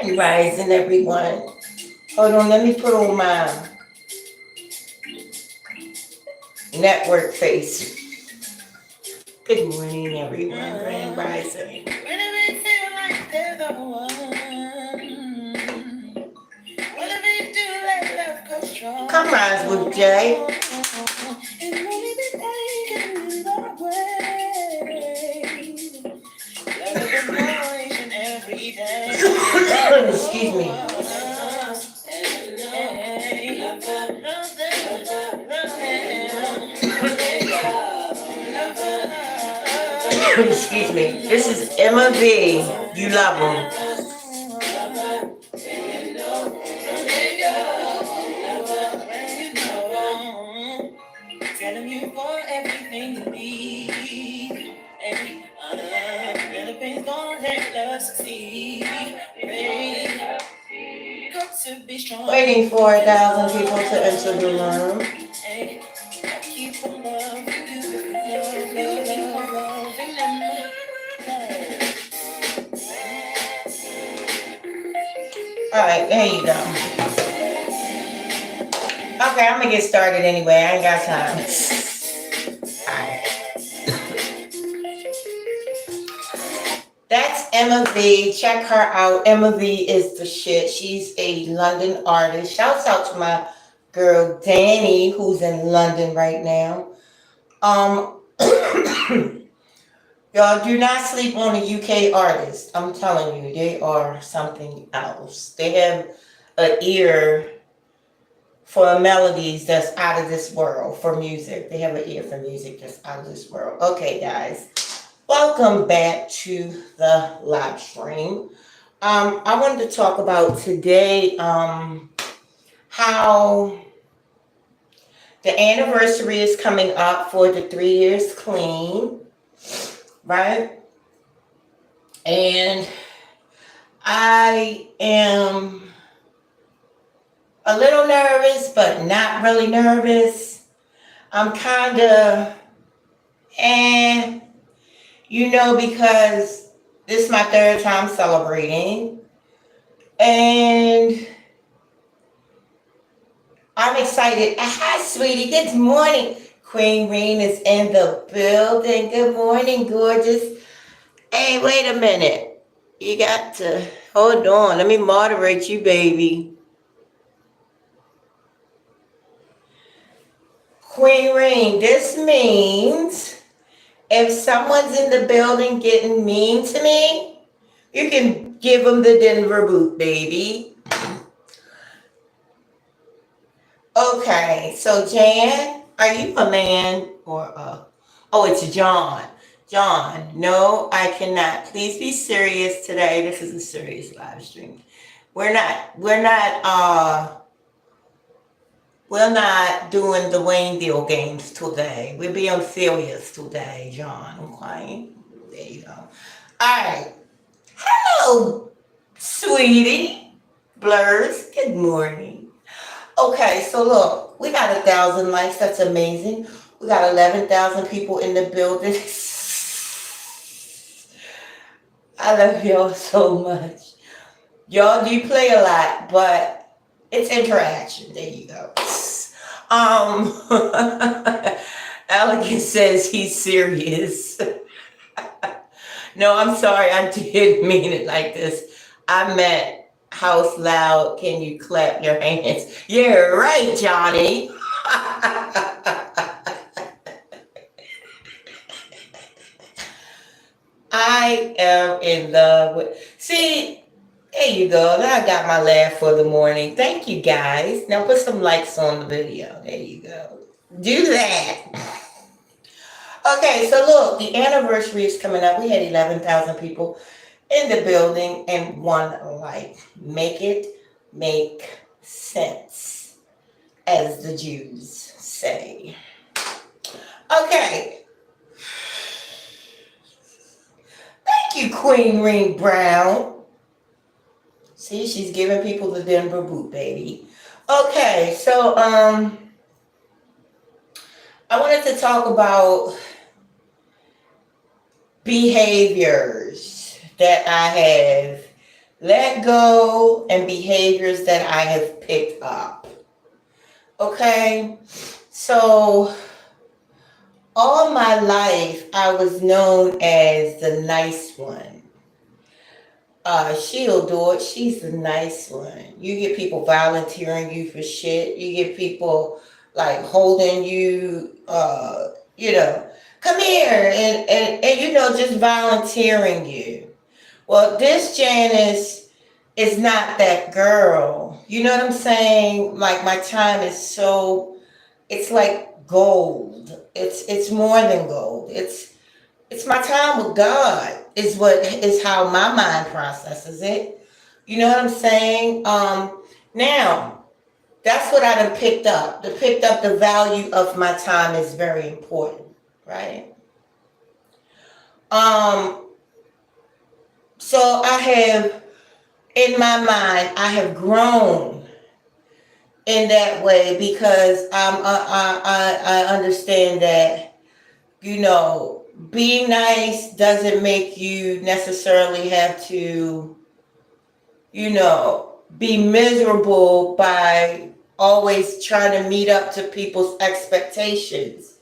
Rising, everyone. Hold on, let me put on my network face. Good morning, everyone. Grand Rising. Come rise with Jay. Excuse me. Excuse me. This is Emma V. You love them. Telling you for everything you need. And everything's gonna let love succeed. Got to be strong. Waiting for 1,000 people to enter the room. Keep on loving you. Keep on loving them. Alright, there you go. Okay, I'm gonna get started anyway. I ain't got time. Alright. That's Emma V. Check her out. Emma V is the shit. She's a London artist. Shouts out to my girl Danny, who's in London right now. Y'all do not sleep on the UK artists. I'm telling you, they are something else. They have an ear for melodies that's out of this world, for music. They have an ear for music that's out of this world. Okay, guys. Welcome back to the live stream. I wanted to talk about today how the anniversary is coming up for the 3 years clean, right? And I am a little nervous, but not really nervous. I'm kind of, because this is my third time celebrating. And I'm excited. Hi, sweetie. Good morning. Queen Reen is in the building. Good morning, gorgeous. Hey, wait a minute. You got to, hold on. Let me moderate you, baby. Queen Reen, this means if someone's in the building getting mean to me, you can give them the Denver boot, baby. Okay, so Jan, are you a man or a... Oh, it's John. John, no, I cannot. Please be serious today. This is a serious live stream. We're not doing the Wayne Deal games today. We're being serious today, John. Okay? There you go. All right. Hello, sweetie. Blurs. Good morning. Okay, so look, we got 1,000 likes. That's amazing. We got 11,000 people in the building. I love y'all so much. Y'all do play a lot, but it's interaction. There you go. Elegant says he's serious. No, I'm sorry. I didn't mean it like this. I meant house loud. Can you clap your hands? Yeah, right, Johnny. I am in love with... See, there you go. Now I got my laugh for the morning. Thank you, guys. Now put some likes on the video. There you go. Do that. Okay, so look, the anniversary is coming up. We had 11,000 people in the building and one like. Make it make sense, as the Jews say. Okay. Thank you, Queen Ring Brown. See, she's giving people the Denver boot, baby. Okay, so I wanted to talk about behaviors that I have let go, and behaviors that I have picked up. Okay? So, all my life, I was known as the nice one. She'll do it. She's the nice one. You get people volunteering you for shit. You get people like holding you, come here and just volunteering you. Well, this Janice is not that girl. You know what I'm saying? Like my time is so, it's like gold. It's more than gold. It's my time with God is how my mind processes it. You know what I'm saying? Now that's what I done picked up. The picked up the value of my time is very important, right? Um, so I have in my mind, I have grown in that way because I understand that being nice doesn't make you necessarily have to, be miserable by always trying to meet up to people's expectations.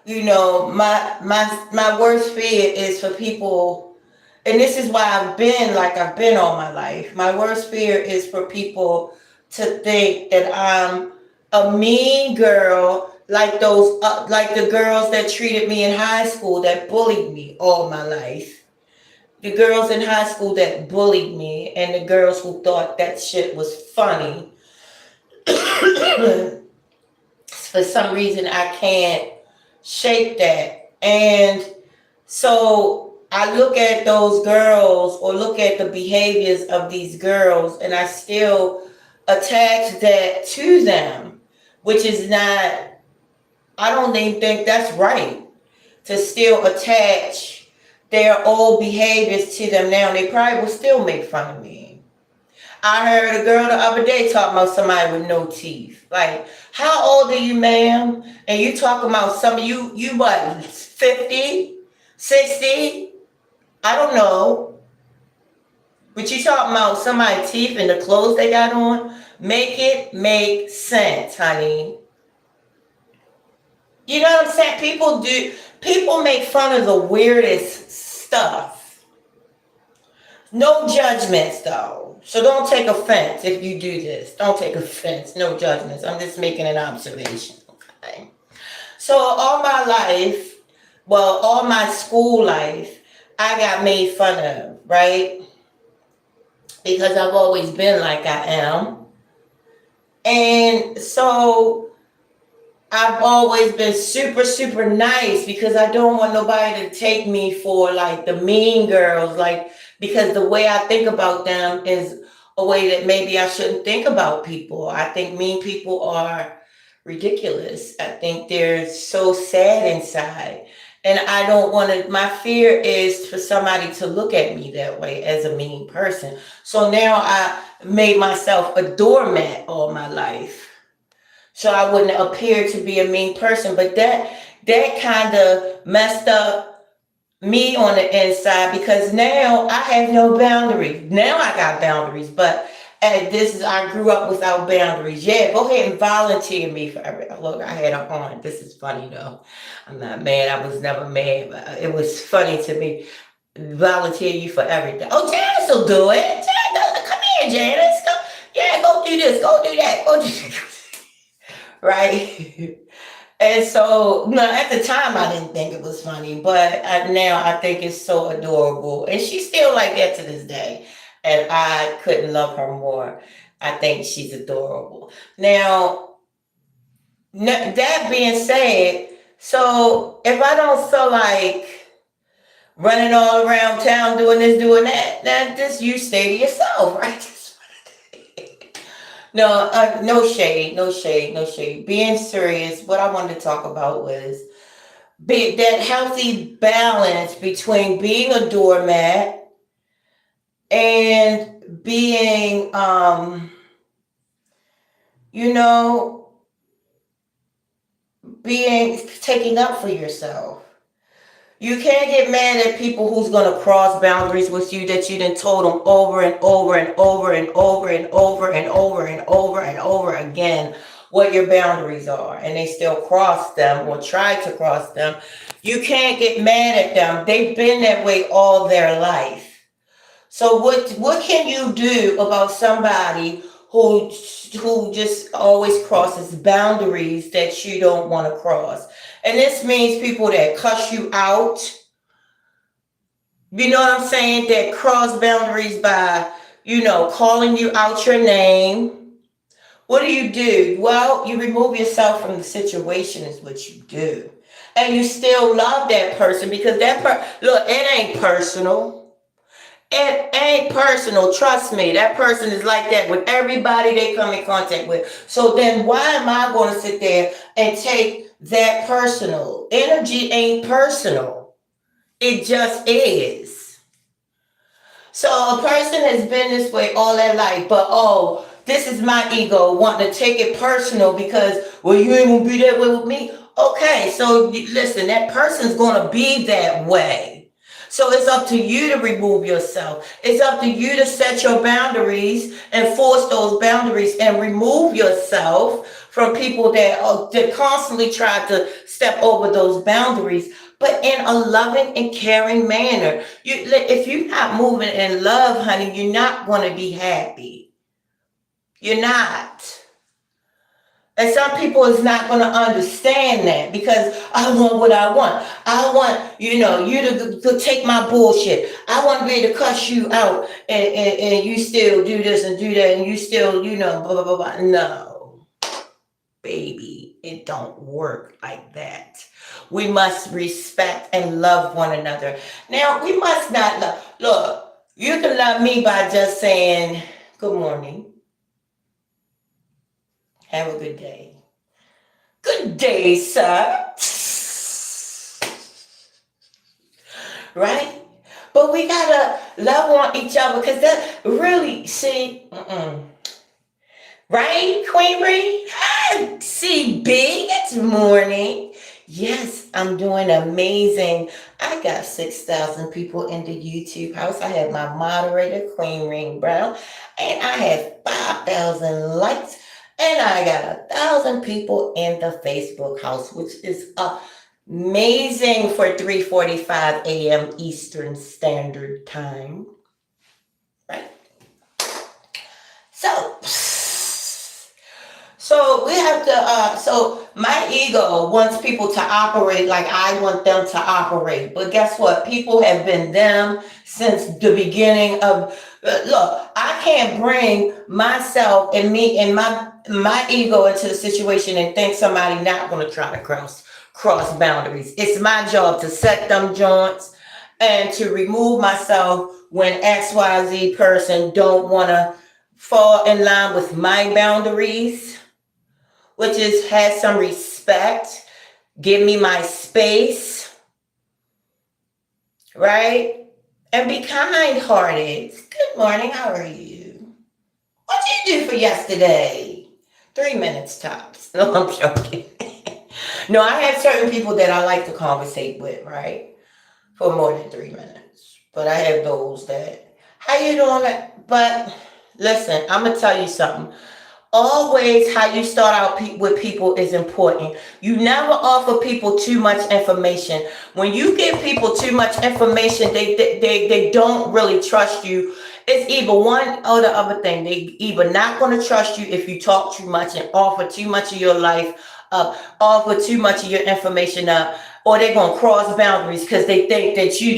My worst fear is for people, and this is why I've been like I've been all my life. My worst fear is for people to think that I'm a mean girl, like like the girls that treated me in high school that bullied me all my life. The girls in high school that bullied me, and the girls who thought that shit was funny. For some reason, I can't shake that. And so I look at those girls or look at the behaviors of these girls, and I still attach that to them, which is not, I don't even think that's right to still attach their old behaviors to them now. They probably will still make fun of me. I heard a girl the other day talking about somebody with no teeth. Like, how old are you, ma'am? And you talking about some of you what, 50, 60? I don't know. But you talking about somebody's teeth and the clothes they got on? Make it make sense, honey. You know what I'm saying? People make fun of the weirdest stuff. No judgments though. So don't take offense if you do this. Don't take offense. No judgments. I'm just making an observation. Okay. So all my life, well, all my school life, I got made fun of, right? Because I've always been like I am. And so I've always been super, super nice because I don't want nobody to take me for like the mean girls, like, because the way I think about them is a way that maybe I shouldn't think about people. I think mean people are ridiculous. I think they're so sad inside. And I don't want to, my fear is for somebody to look at me that way as a mean person. So now I made myself a doormat all my life, so I wouldn't appear to be a mean person. But that kind of messed up me on the inside because now I have no boundaries. Now I got boundaries, but I grew up without boundaries. Yeah, go ahead and volunteer me for everything. Look, I had a aunt. This is funny though. I'm not mad. I was never mad, but it was funny to me. Volunteer you for everything. Oh, Janice will do it. Janice, come here, Janice. Go, yeah, go do this. Go do that. Go do that. Right? And so, no, at the time I didn't think it was funny, but now I think it's so adorable. And she's still like that to this day. And I couldn't love her more. I think she's adorable. Now, that being said, so if I don't feel like running all around town doing this, doing that, then just you stay to yourself, right? No, no shade, no shade, no shade. Being serious, what I wanted to talk about was that healthy balance between being a doormat and being, you know, being taking up for yourself. You can't get mad at people who's going to cross boundaries with you that you done told them over and over and over and over and over and over and over and over again what your boundaries are, and they still cross them or try to cross them. You can't get mad at them. They've been that way all their life. So what can you do about somebody who just always crosses boundaries that you don't want to cross? And this means people that cuss you out. You know what I'm saying? That cross boundaries by, calling you out your name. What do? Well, you remove yourself from the situation is what you do. And you still love that person because look, it ain't personal. It ain't personal. Trust me. That person is like that with everybody they come in contact with. So then why am I going to sit there and take that personal? Energy ain't personal. It just is. So a person has been this way all their life, but this is my ego wanting to take it personal because, well, you ain't going to be that way with me. Okay, so listen, that person's going to be that way. So it's up to you to remove yourself. It's up to you to set your boundaries and force those boundaries and remove yourself from people that constantly try to step over those boundaries, but in a loving and caring manner. If you're not moving in love, honey, you're not going to be happy. You're not. And some people is not going to understand that because I want what I want. I want, you to take my bullshit. I want to be able to cuss you out and you still do this and do that and you still, blah, blah, blah, blah. No, baby, it don't work like that. We must respect and love one another. Now, we must not love. Look, you can love me by just saying, good morning. Have a good day. Good day, sir. Right? But we gotta love on each other because that really, see, right, Queen Ree? Hi, see, big, it's morning. Yes, I'm doing amazing. I got 6,000 people in the YouTube house. I have my moderator, Queen Ring Brown, and I have 5,000 likes. And I got 1,000 people in the Facebook house, which is amazing for 3:45 a.m. Eastern Standard Time. Right? So we have to, so my ego wants people to operate like I want them to operate. But guess what? People have been them since the beginning of, look, I can't bring myself and me and my ego into the situation and think somebody not going to try to cross boundaries. It's my job to set them joints and to remove myself when XYZ person don't want to fall in line with my boundaries, which is have some respect, give me my space, right? And be kind-hearted. Good morning, how are you? What did you do for yesterday? 3 minutes tops. No, I'm joking. No, I have certain people that I like to conversate with, right? For more than 3 minutes. But I have those that, how you doing? But listen, I'm going to tell you something. Always how you start out with people is important. You never offer people too much information. When you give people too much information, they don't really trust you. It's either one or the other thing. They either not going to trust you if you talk too much and offer too much of your life up, offer too much of your information up, or they're going to cross boundaries because they think that you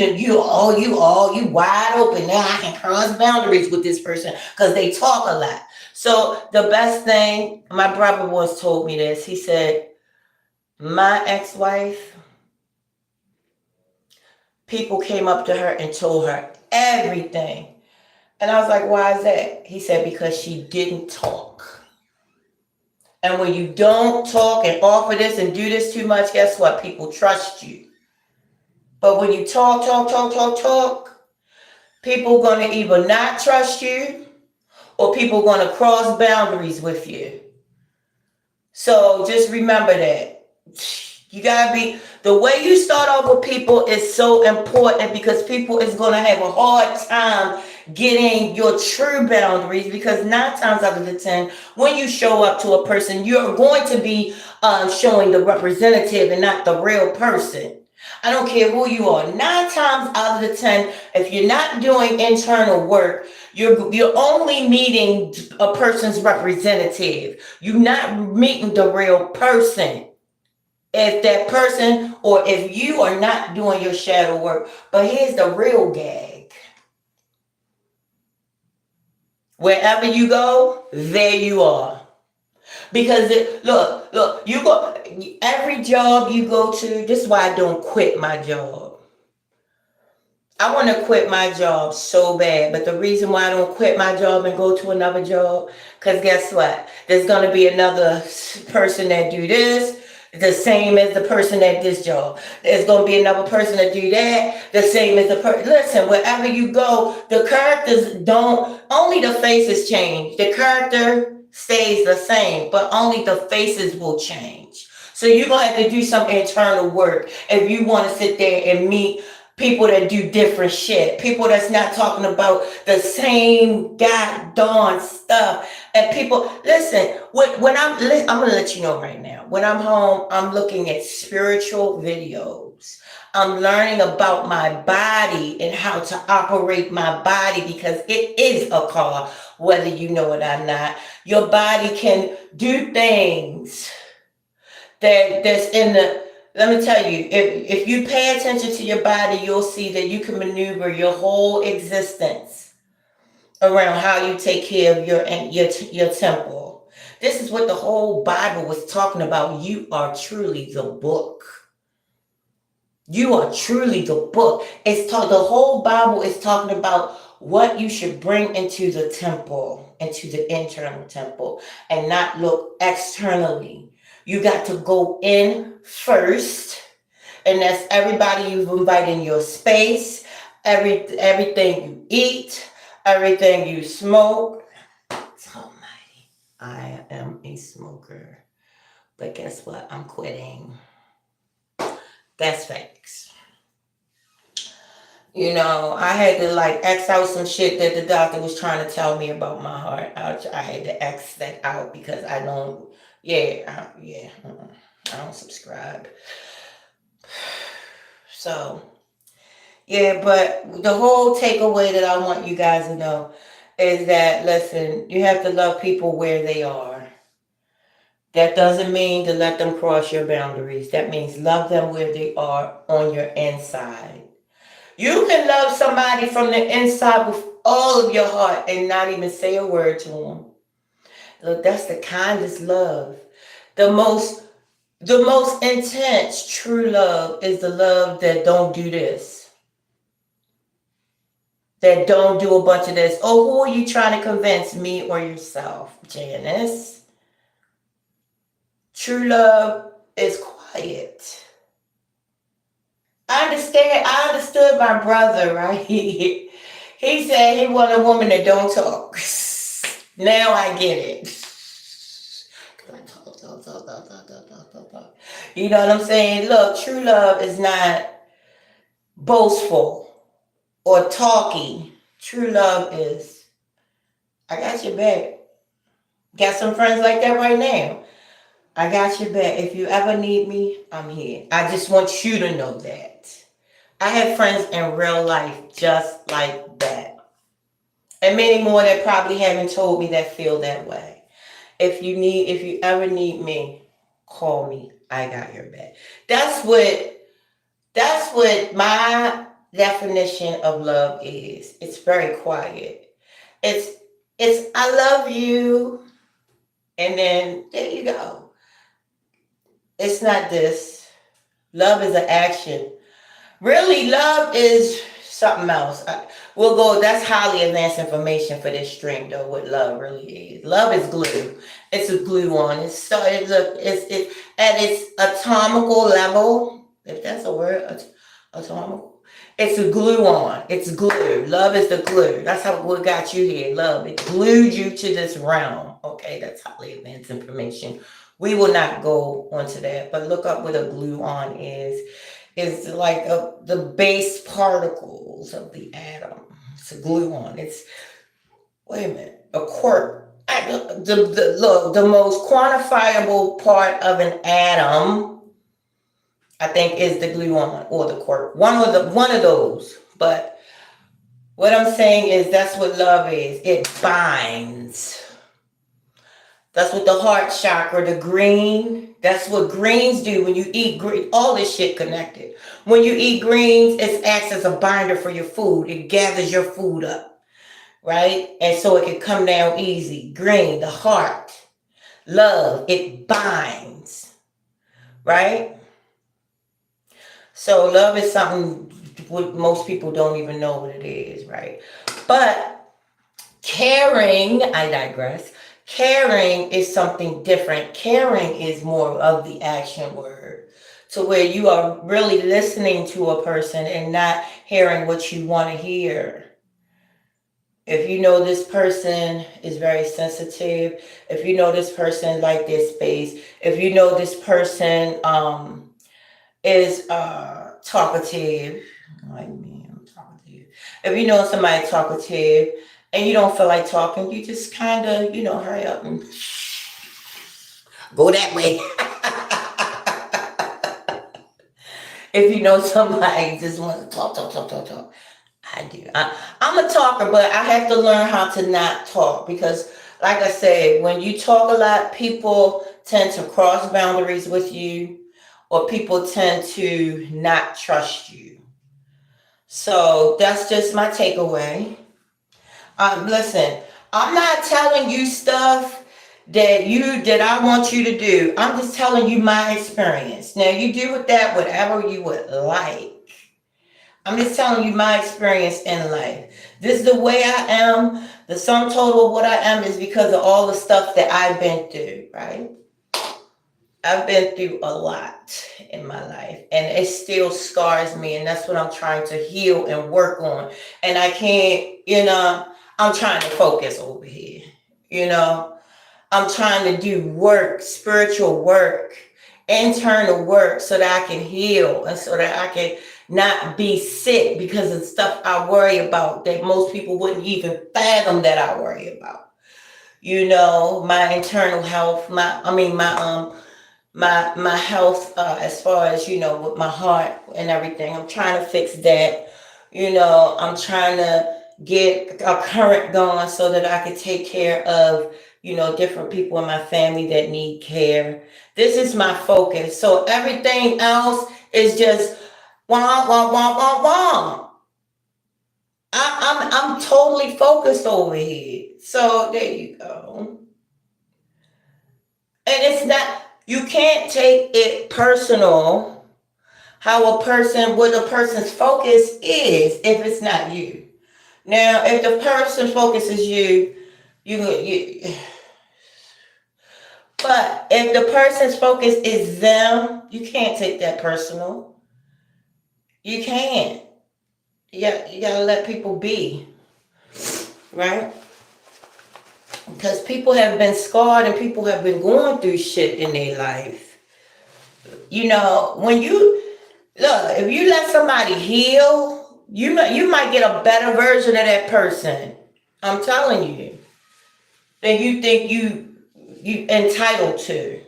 wide open. Now I can cross boundaries with this person because they talk a lot. So the best thing, my brother once told me this. He said, my ex-wife, people came up to her and told her everything. And I was like, why is that? He said, because she didn't talk. And when you don't talk and offer this and do this too much, guess what? People trust you. But when you talk, people are going to either not trust you or people are going to cross boundaries with you. So just remember that. You gotta be, the way you start off with people is so important, because people is gonna have a hard time getting your true boundaries, because 9 times out of the 10, when you show up to a person, you're going to be showing the representative and not the real person. I don't care who you are. 9 times out of the 10, if you're not doing internal work, you're only meeting a person's representative. You're not meeting the real person. If that person, or if you are not doing your shadow work. But here's the real gag. Wherever you go, there you are. Because look, you go, every job you go to, this is why I don't quit my job. I want to quit my job so bad, but the reason why I don't quit my job and go to another job, because guess what? There's going to be another person that do this, the same as the person at this job. There's going to be another person that do that, the same as the person. Listen, wherever you go, the characters don't, only the faces change. The character stays the same, but only the faces will change. So you're going to have to do some internal work if you want to sit there and meet people that do different shit, people that's not talking about the same goddamn stuff. And people, listen, when I'm gonna let you know right now, when I'm home, I'm looking at spiritual videos. I'm learning about my body and how to operate my body, because it is a car, whether you know it or not. Your body can do things that's in the, let me tell you, if you pay attention to your body, you'll see that you can maneuver your whole existence around how you take care of your temple. This is what the whole Bible was talking about. You are truly the book. You are truly the book. The whole Bible is talking about what you should bring into the temple, into the internal temple, and not look externally. You got to go in first, and that's everybody you've invited in your space, everything you eat, everything you smoke. Almighty, I am a smoker, but guess what? I'm quitting. That's facts. You know, I had to like X out some shit that the doctor was trying to tell me about my heart. I had to X that out because I don't. I don't subscribe. So, yeah, but the whole takeaway that I want you guys to know is that, listen, you have to love people where they are. That doesn't mean to let them cross your boundaries. That means love them where they are on your inside. You can love somebody from the inside with all of your heart and not even say a word to them. Look, that's the kindest love. The most intense true love is the love that don't do this. That don't do a bunch of this. Oh, who are you trying to convince, me or yourself, Janice? True love is quiet. I understood my brother, right? He said he wanted a woman that don't talk. Now I get it. You know what I'm saying? Look, true love is not boastful or talky. True love is, I got your back. Got some friends like that right now. I got your back. If you ever need me, I'm here. I just want you to know that. I have friends in real life just like that. And many more that probably haven't told me that feel that way. If you ever need me, call me. I got your back. That's what my definition of love is. It's very quiet. It's I love you, and then there you go. It's not this. Love is an action. Really, love is something else. We'll go, that's highly advanced information for this stream, though, what love really is. Love is glue. It's a glue on. It's at its atomical level, if that's a word, atomical. It's a glue on. It's glue. Love is the glue. That's what got you here. Love. It glued you to this realm. Okay, that's highly advanced information We will not go onto that, but look up what a gluon is. It's like the base particles of the atom. It's a gluon. It's, wait a minute, a quark. The most quantifiable part of an atom, I think, is the gluon or the quark. One of those. But what I'm saying is that's what love is. It binds. That's what the heart chakra, the green, that's what greens do when you eat green. All this shit connected. When you eat greens, it acts as a binder for your food. It gathers your food up, right? And so it can come down easy. Green, the heart, love, it binds, right? So love is something what most people don't even know what it is, right? But caring, I digress. Caring is something different. Caring is more of the action word, to where you are really listening to a person and not hearing what you want to hear. If you know this person is very sensitive, if you know this person like their space, if you know this person is talkative, like me, I'm talkative. If you know somebody talkative and you don't feel like talking, you just kind of, hurry up and go that way. If you know somebody just wants to talk. I do. I'm a talker, but I have to learn how to not talk because, like I said, when you talk a lot, people tend to cross boundaries with you, or people tend to not trust you. So that's just my takeaway. Listen, I'm not telling you stuff that I want you to do. I'm just telling you my experience. Now you do with that whatever you would like. I'm just telling you my experience in life. This is the way I am. The sum total of what I am is because of all the stuff that I've been through, right? I've been through a lot in my life, and it still scars me, and that's what I'm trying to heal and work on. And I can't, I'm trying to focus over here, I'm trying to do work, spiritual work, internal work, so that I can heal and so that I can not be sick because of stuff I worry about that most people wouldn't even fathom that I worry about. My internal health, my health, as far as with my heart and everything. I'm trying to fix that. I'm trying to get a current going so that I can take care of different people in my family that need care. This is my focus. So everything else is just wah wah wah wah wah. I'm totally focused over here. So there you go. And it's not, you can't take it personal what a person's focus is if it's not you. Now, if the person's focus is you, but if the person's focus is them, you can't take that personal. You can't. You gotta let people be, right? Because people have been scarred and people have been going through shit in their life. When you look, if you let somebody heal, you might get a better version of that person. I'm telling you, than you think you entitled to.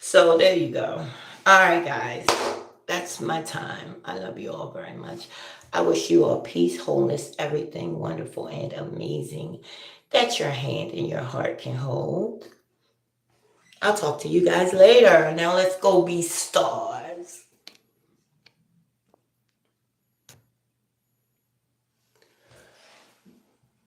So there you go. All right, guys. That's my time. I love you all very much. I wish you all peace, wholeness, everything wonderful and amazing that your hand and your heart can hold. I'll talk to you guys later. Now let's go be stars.